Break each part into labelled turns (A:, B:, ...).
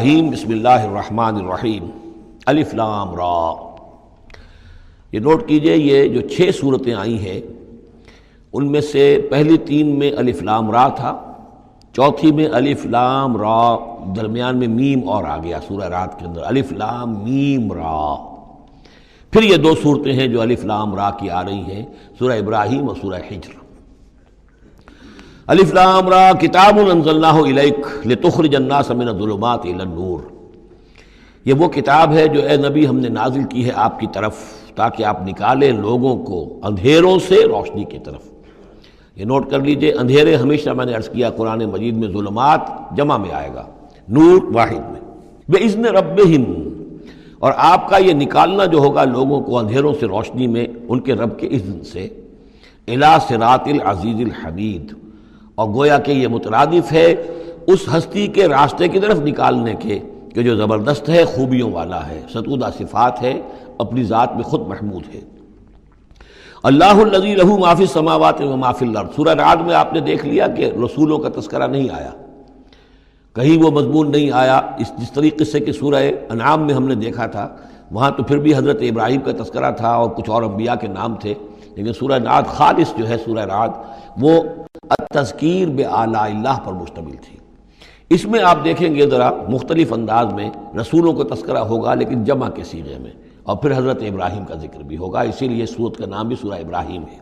A: بسم اللہ الرحمن الرحیم الف لام را۔ یہ نوٹ کیجئے، یہ جو 6 صورتیں آئی ہیں ان میں سے پہلی 3 میں الف لام را تھا، چوتھی میں الف لام را، درمیان میں میم اور آ گیا سورہ رات کے اندر الف لام میم را۔ پھر یہ 2 صورتیں ہیں جو الف لام را کی آ رہی ہیں، سورہ ابراہیم اور سورہ حجر۔ الف لام را کتاب انزلناہ الیک لتخرج الناس من الظلمات الی النور۔ یہ وہ کتاب ہے جو اے نبی ہم نے نازل کی ہے آپ کی طرف تاکہ آپ نکالیں لوگوں کو اندھیروں سے روشنی کی طرف۔ یہ نوٹ کر لیجئے، اندھیرے ہمیشہ میں نے عرض کیا قرآن مجید میں ظلمات جمع میں آئے گا، نور واحد میں۔ بِإِذْنِ رَبِّهِمْ، اور آپ کا یہ نکالنا جو ہوگا لوگوں کو اندھیروں سے روشنی میں ان کے رب کے اذن سے، اِلیٰ صراط العزیز الحمید، اور گویا کہ یہ مترادف ہے اس ہستی کے راستے کی طرف نکالنے کے کہ جو زبردست ہے، خوبیوں والا ہے، ستودہ صفات ہے، اپنی ذات میں خود محمود ہے۔ اللہ الذی لہ ما فی السماوات و ما فی الارض۔ سورہ رعد میں آپ نے دیکھ لیا کہ رسولوں کا تذکرہ نہیں آیا، کہیں وہ مضمون نہیں آیا، جس طریقے سے کہ سورہ انعام میں ہم نے دیکھا تھا، وہاں تو پھر بھی حضرت ابراہیم کا تذکرہ تھا اور کچھ اور انبیاء کے نام تھے، لیکن سورہ رعد خالص جو ہے سورہ رعد وہ التذکیر بآلاء اللہ پر مشتمل تھی۔ اس میں آپ دیکھیں گے ذرا مختلف انداز میں رسولوں کو تذکرہ ہوگا لیکن جمع کے صیغے میں، اور پھر حضرت ابراہیم کا ذکر بھی ہوگا، اسی لیے سورت کا نام بھی سورہ ابراہیم ہے۔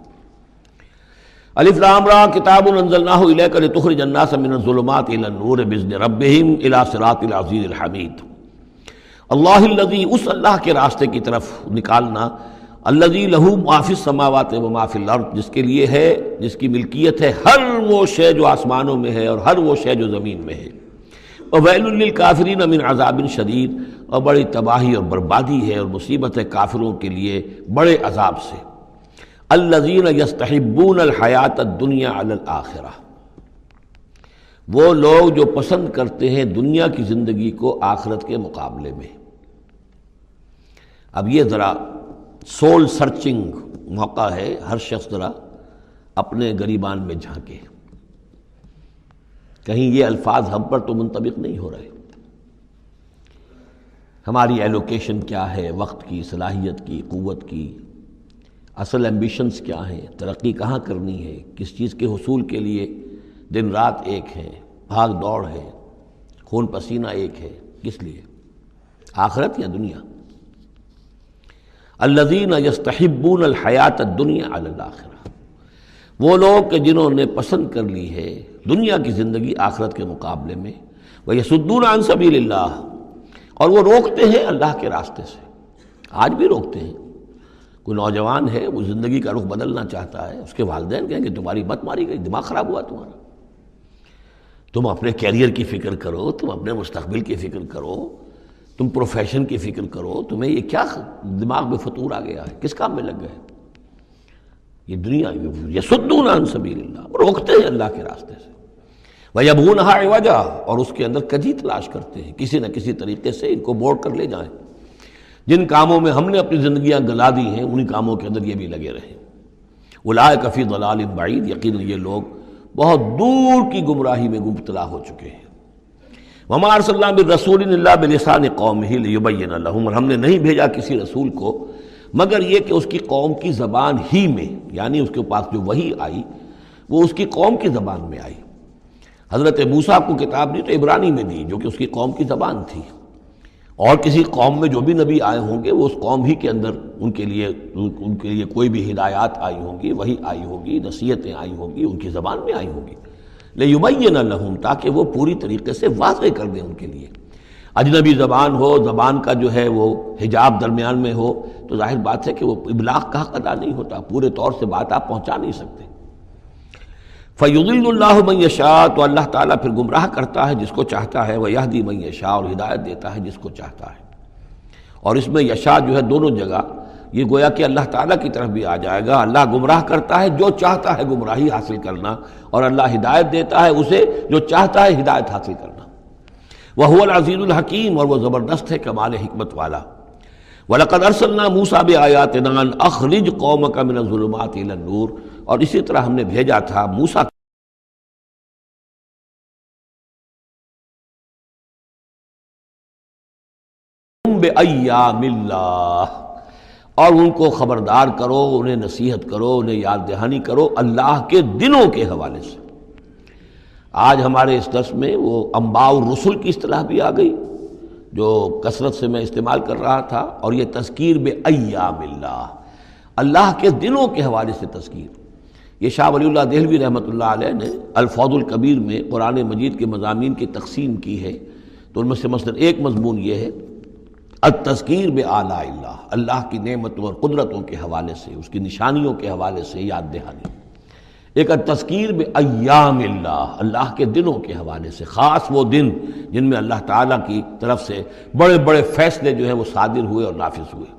A: الف لام را کتاب انزلناہ الیک لتخرج الناس من الظلمات الی النور بإذن ربہم الی صراط العزیز الحمید۔ اللہ الذی، اس اللہ کے راستے کی طرف نکالنا، الذی لہ ما فی السماوات و ما فی الارض، جس کے لیے ہے، جس کی ملکیت ہے ہر وہ شے جو آسمانوں میں ہے اور ہر وہ شے جو زمین میں ہے۔ وویل للکافرین من عذاب شدید، اور بڑی تباہی اور بربادی ہے اور مصیبت ہے کافروں کے لیے بڑے عذاب سے۔ الذین یستحبون الحیاۃ الدنیا علی الآخرہ، وہ لوگ جو پسند کرتے ہیں دنیا کی زندگی کو آخرت کے مقابلے میں۔ اب یہ ذرا سول سرچنگ موقع ہے، ہر شخص ذرا اپنے گریبان میں جھانکے، کہیں یہ الفاظ ہم پر تو منطبق نہیں ہو رہے۔ ہماری ایلوکیشن کیا ہے، وقت کی، صلاحیت کی، قوت کی، اصل ایمبیشنز کیا ہیں، ترقی کہاں کرنی ہے، کس چیز کے حصول کے لیے دن رات ایک ہے، بھاگ دوڑ ہے، خون پسینہ ایک ہے، کس لیے؟ آخرت یا دنیا؟ الذین یستحبون الحیاۃ الدنیا علی الآخرہ، وہ لوگ کہ جنہوں نے پسند کر لی ہے دنیا کی زندگی آخرت کے مقابلے میں۔ ویصدون عن سبیل اللہ، اور وہ روکتے ہیں اللہ کے راستے سے، آج بھی روکتے ہیں۔ کوئی نوجوان ہے وہ زندگی کا رخ بدلنا چاہتا ہے، اس کے والدین کہیں کہ تمہاری مت ماری گئی، دماغ خراب ہوا تمہارا، تم اپنے کیریئر کی فکر کرو، تم اپنے مستقبل کی فکر کرو، تم پروفیشن کی فکر کرو، تمہیں یہ کیا دماغ میں فطور آ گیا ہے، کس کام میں لگ گئے؟ یہ دنیا یصدون عن سبیل اللہ، روکتے ہیں اللہ کے راستے سے۔ وَيَبْغُونَهَا عِوَجًا، اور اس کے اندر کجی تلاش کرتے ہیں، کسی نہ کسی طریقے سے ان کو موڑ کر لے جائیں۔ جن کاموں میں ہم نے اپنی زندگیاں گلا دی ہیں انہی کاموں کے اندر یہ بھی لگے رہیں۔ اولئک فی ضلال بعید، یقیناً یہ لوگ بہت دور کی گمراہی میں مبتلا ہو چکے ہیں۔ وما ارسلنا بالرسول الا بلسان قومہ لیبین لہم، اور ہم نے نہیں بھیجا کسی رسول کو مگر یہ کہ اس کی قوم کی زبان ہی میں، یعنی اس کے پاس جو وحی آئی وہ اس کی قوم کی زبان میں آئی۔ حضرت موسیٰ کو کتاب دی تو عبرانی میں دی جو کہ اس کی قوم کی زبان تھی، اور کسی قوم میں جو بھی نبی آئے ہوں گے وہ اس قوم ہی کے اندر ان کے لیے کوئی بھی ہدایات آئی ہوں گی، وحی آئی ہوگی، نصیحتیں آئی ہوں گی، ان کی زبان میں آئی ہوں گی، لیبین لہم، تاکہ وہ پوری طریقے سے واضح کر دیں ان کے لیے۔ اجنبی زبان ہو، زبان کا جو ہے وہ حجاب درمیان میں ہو تو ظاہر بات ہے کہ وہ ابلاغ کا حق ادا نہیں ہوتا، پورے طور سے بات آپ پہنچا نہیں سکتے۔ فَيُضِلُّ اللَّهُ مَن يَشَاءُ، تو اللہ تعالیٰ پھر گمراہ کرتا ہے جس کو چاہتا ہے، وَيَهْدِي مَن يَشَاءُ، اور ہدایت دیتا ہے جس کو چاہتا ہے۔ اور اس میں یشاء جو ہے دونوں جگہ یہ گویا کہ اللہ تعالیٰ کی طرف بھی آ جائے گا، اللہ گمراہ کرتا ہے جو چاہتا ہے گمراہی حاصل کرنا، اور اللہ ہدایت دیتا ہے اسے جو چاہتا ہے ہدایت حاصل کرنا۔ وَهُوَ الْعَزِيزُ الْحَكِيمُ، اور وہ زبردست ہے کمال حکمت والا۔ وَلَقَدْ أَرْسَلْنَا مُوسَىٰ بِآيَاتِنَا أَنْ أَخْرِجْ قَوْمَكَ مِنَ الظُّلُمَاتِ إِلَى النُّورِ، اور اسی طرح ہم نے بھیجا تھا موسیٰ بأیام اللہ، اور ان کو خبردار کرو، انہیں نصیحت کرو، انہیں یاد دہانی کرو اللہ کے دنوں کے حوالے سے۔ آج ہمارے اس درس میں وہ انباء الرسل کی اصطلاح بھی آ گئی جو کثرت سے میں استعمال کر رہا تھا، اور یہ تذکیر بأیام اللہ، اللہ کے دنوں کے حوالے سے تذکیر۔ یہ شاہ ولی اللہ دہلوی رحمۃ اللہ علیہ نے الفوض الکبیر میں قرآن مجید کے مضامین کی تقسیم کی ہے، تو ان میں سے مثلا ایک مضمون یہ ہے التذکیر بآلاء اللہ، اللہ کی نعمتوں اور قدرتوں کے حوالے سے، اس کی نشانیوں کے حوالے سے یاد دہانی۔ ایک التذکیر بأیام اللہ، اللہ کے دنوں کے حوالے سے، خاص وہ دن جن میں اللہ تعالیٰ کی طرف سے بڑے بڑے فیصلے جو ہیں وہ صادر ہوئے اور نافذ ہوئے۔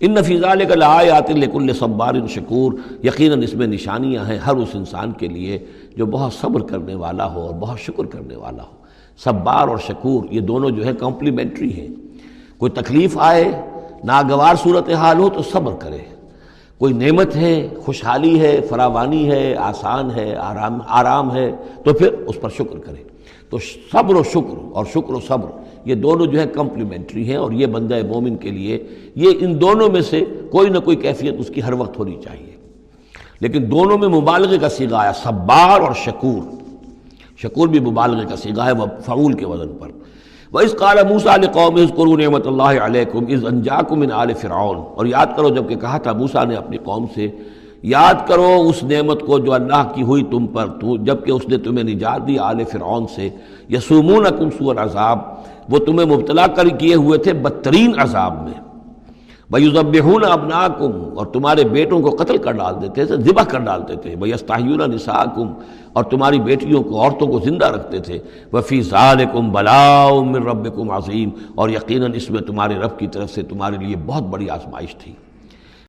A: ان فی ذلک لآیات لکل صبار شکور، یقیناً اس میں نشانیاں ہیں ہر اس انسان کے لیے جو بہت صبر کرنے والا ہو اور بہت شکر کرنے والا ہو۔ صبار اور شکور یہ دونوں جو ہے کمپلیمنٹری ہیں۔ کوئی تکلیف آئے، ناگوار صورتحال ہو تو صبر کرے، کوئی نعمت ہے، خوشحالی ہے، فراوانی ہے، آسان ہے، آرام ہے تو پھر اس پر شکر کرے۔ تو صبر و شکر اور شکر و صبر یہ دونوں جو ہے کمپلیمنٹری ہیں، اور یہ بندہ مومن کے لیے یہ ان دونوں میں سے کوئی نہ کوئی کیفیت اس کی ہر وقت ہونی چاہیے۔ لیکن دونوں میں مبالغے کا صیغہ آیا، صبار اور شکور۔ شکور بھی مبالغے کا صیغہ ہے، مفعول کے وزن پر۔ وَإِذْ قَالَ مُوسَىٰ لِقَوْمِهِ اذْكُرُوا نِعْمَتَ اللَّهِ عَلَيْكُمْ إِذْ أَنْجَاكُم مِّنْ آلِ فِرْعَوْنَ، اور یاد کرو جب کہ کہا تھا موسیٰ نے اپنی قوم سے، یاد کرو اس نعمت کو جو اللہ کی ہوئی تم پر، جب کہ اس نے تمہیں نجات دی آل فرعون سے۔ یسومونکم سوء العذاب، وہ تمہیں مبتلا کر کیے ہوئے تھے بدترین عذاب میں۔ وَيُذَبِّحُونَ أَبْنَاءَكُمْ، اور تمہارے بیٹوں کو قتل کر ڈالتے تھے، ذبح کر ڈالتے تھے۔ وَيَسْتَحْيُونَ نِسَاءَكُمْ، اور تمہاری بیٹیوں کو، عورتوں کو زندہ رکھتے تھے۔ وَفِي ذَلِكُمْ بَلَاءٌ مِّن رَّبِّكُمْ عَظِيمٌ، اور یقیناً اس میں تمہارے رب کی طرف سے تمہارے لیے بہت بڑی آزمائش تھی۔